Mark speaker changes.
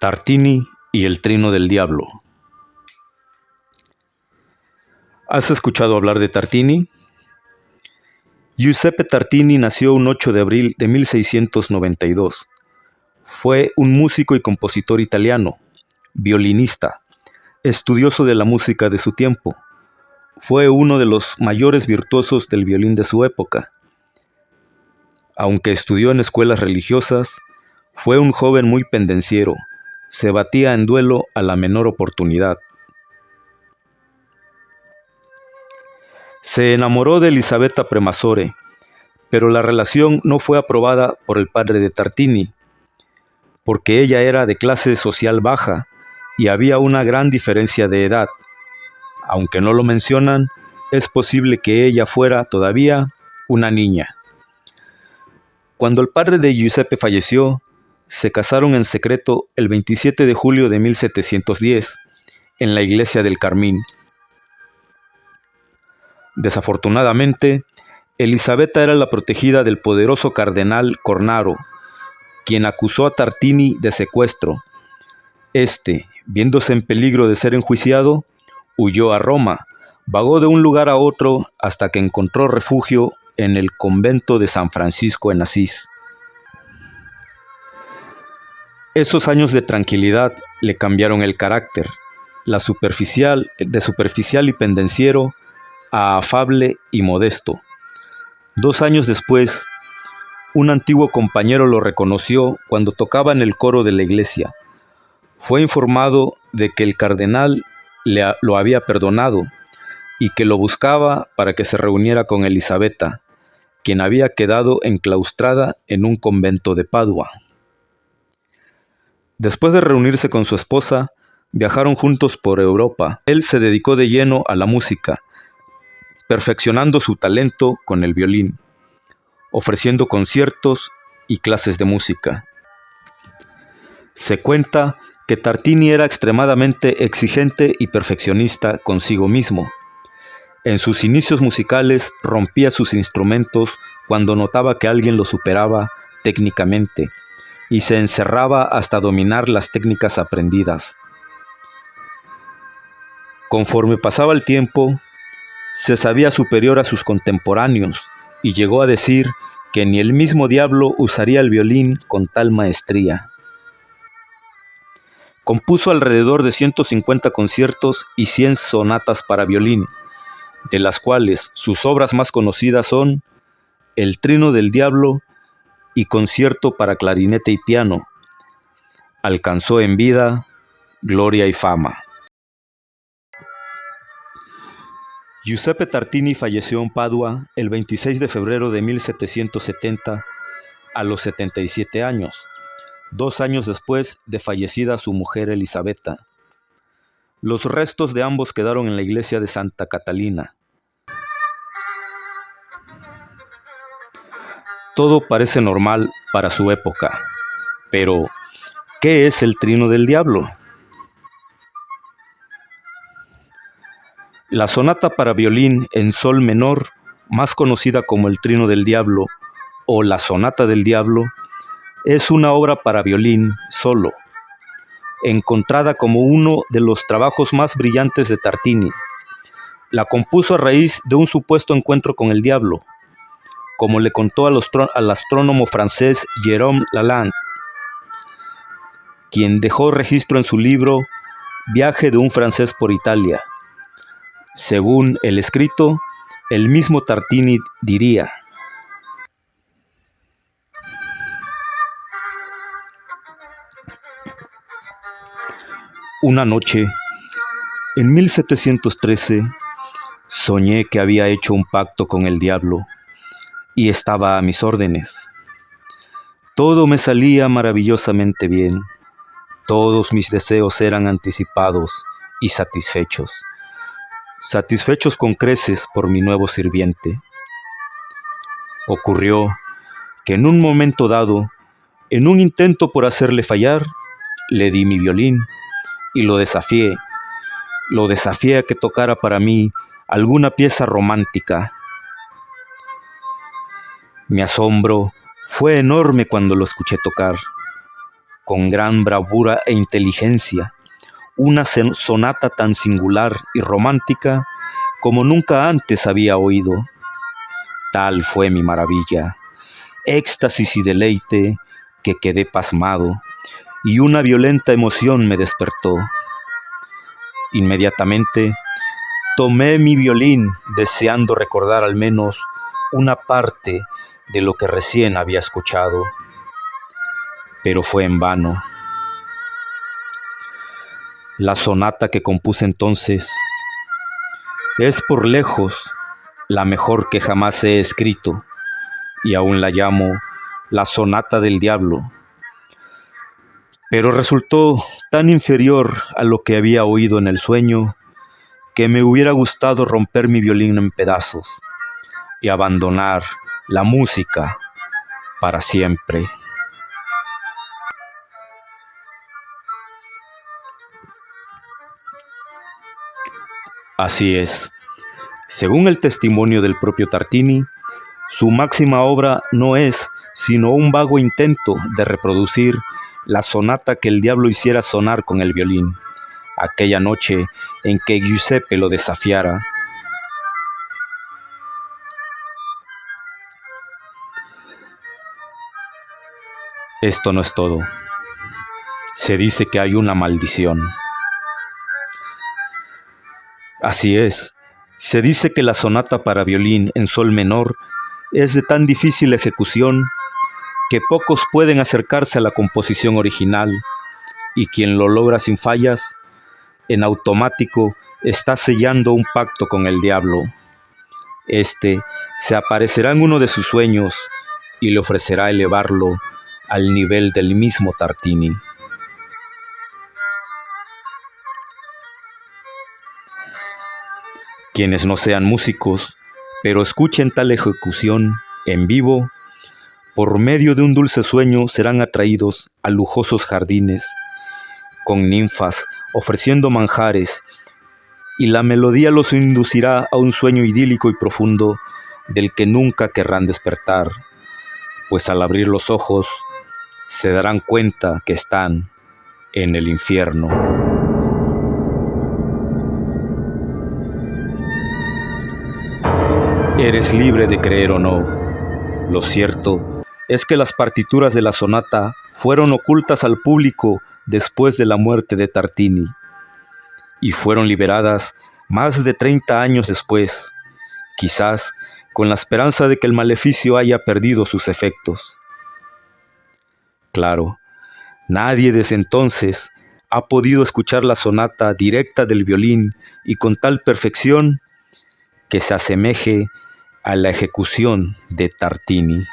Speaker 1: Tartini y el trino del diablo. ¿Has escuchado hablar de Tartini? Giuseppe Tartini nació un 8 de abril de 1692. Fue un músico y compositor italiano, violinista, estudioso de la música de su tiempo. Fue uno de los mayores virtuosos del violín de su época. Aunque estudió en escuelas religiosas, fue un joven muy pendenciero. Se batía en duelo a la menor oportunidad. Se enamoró de Elisabetta Premasore, pero la relación no fue aprobada por el padre de Tartini, porque ella era de clase social baja y había una gran diferencia de edad. Aunque no lo mencionan, es posible que ella fuera todavía una niña. Cuando el padre de Giuseppe falleció, se casaron en secreto el 27 de julio de 1710 en la iglesia del Carmín. Desafortunadamente, Elisabetta era la protegida del poderoso cardenal Cornaro, quien acusó a Tartini de secuestro. Viéndose en peligro de ser enjuiciado, huyó a Roma, vagó de un lugar a otro hasta que encontró refugio en el convento de San Francisco en Asís. Esos años de tranquilidad le cambiaron el carácter, de superficial y pendenciero a afable y modesto. 2 años después, un antiguo compañero lo reconoció cuando tocaba en el coro de la iglesia. Fue informado de que el cardenal lo había perdonado y que lo buscaba para que se reuniera con Elisabetta, quien había quedado enclaustrada en un convento de Padua. Después de reunirse con su esposa, viajaron juntos por Europa. Él se dedicó de lleno a la música, perfeccionando su talento con el violín, ofreciendo conciertos y clases de música. Se cuenta que Tartini era extremadamente exigente y perfeccionista consigo mismo. En sus inicios musicales rompía sus instrumentos cuando notaba que alguien lo superaba técnicamente y se encerraba hasta dominar las técnicas aprendidas. Conforme pasaba el tiempo, se sabía superior a sus contemporáneos y llegó a decir que ni el mismo diablo usaría el violín con tal maestría. Compuso alrededor de 150 conciertos y 100 sonatas para violín, de las cuales sus obras más conocidas son El trino del diablo y Concierto para clarinete y piano. Alcanzó en vida gloria y fama. Giuseppe Tartini falleció en Padua el 26 de febrero de 1770 a los 77 años, 2 años después de fallecida su mujer Elisabetta. Los restos de ambos quedaron en la iglesia de Santa Catalina. Todo parece normal para su época, pero ¿qué es el trino del diablo? La sonata para violín en sol menor, más conocida como el trino del diablo o la sonata del diablo, es una obra para violín solo, encontrada como uno de los trabajos más brillantes de Tartini. La compuso a raíz de un supuesto encuentro con el diablo, como le contó al astrónomo francés Jérôme Lalande, quien dejó registro en su libro Viaje de un francés por Italia. Según el escrito, el mismo Tartini diría: una noche, en 1713, soñé que había hecho un pacto con el diablo y estaba a mis órdenes. Todo me salía maravillosamente bien. Todos mis deseos eran anticipados y satisfechos con creces por mi nuevo sirviente. Ocurrió que en un momento dado, en un intento por hacerle fallar, le di mi violín y lo desafié a que tocara para mí alguna pieza romántica. Mi asombro fue enorme cuando lo escuché tocar. con gran bravura e inteligencia, una sonata tan singular y romántica como nunca antes había oído. Tal fue mi maravilla, éxtasis y deleite, que quedé pasmado, y una violenta emoción me despertó. Inmediatamente tomé mi violín, deseando recordar al menos una parte de lo que recién había escuchado, pero fue en vano. La sonata que compuse entonces es por lejos la mejor que jamás he escrito, y aún la llamo la sonata del diablo, pero resultó tan inferior a lo que había oído en el sueño que me hubiera gustado romper mi violín en pedazos y abandonar la música para siempre. Así es, según el testimonio del propio Tartini, su máxima obra no es sino un vago intento de reproducir la sonata que el diablo hiciera sonar con el violín, aquella noche en que Giuseppe lo desafiara. Esto no es todo. Se dice que hay una maldición. Así es, se dice que la sonata para violín en sol menor es de tan difícil ejecución que pocos pueden acercarse a la composición original, y quien lo logra sin fallas, en automático está sellando un pacto con el diablo. Este se aparecerá en uno de sus sueños y le ofrecerá elevarlo al nivel del mismo Tartini. Quienes no sean músicos, pero escuchen tal ejecución en vivo, por medio de un dulce sueño serán atraídos a lujosos jardines, con ninfas ofreciendo manjares, y la melodía los inducirá a un sueño idílico y profundo del que nunca querrán despertar, pues al abrir los ojos se darán cuenta que están en el infierno. Eres libre de creer o no. Lo cierto es que las partituras de la sonata fueron ocultas al público después de la muerte de Tartini, y fueron liberadas más de 30 años después, quizás con la esperanza de que el maleficio haya perdido sus efectos. Claro, nadie desde entonces ha podido escuchar la sonata directa del violín y con tal perfección que se asemeje a la ejecución de Tartini.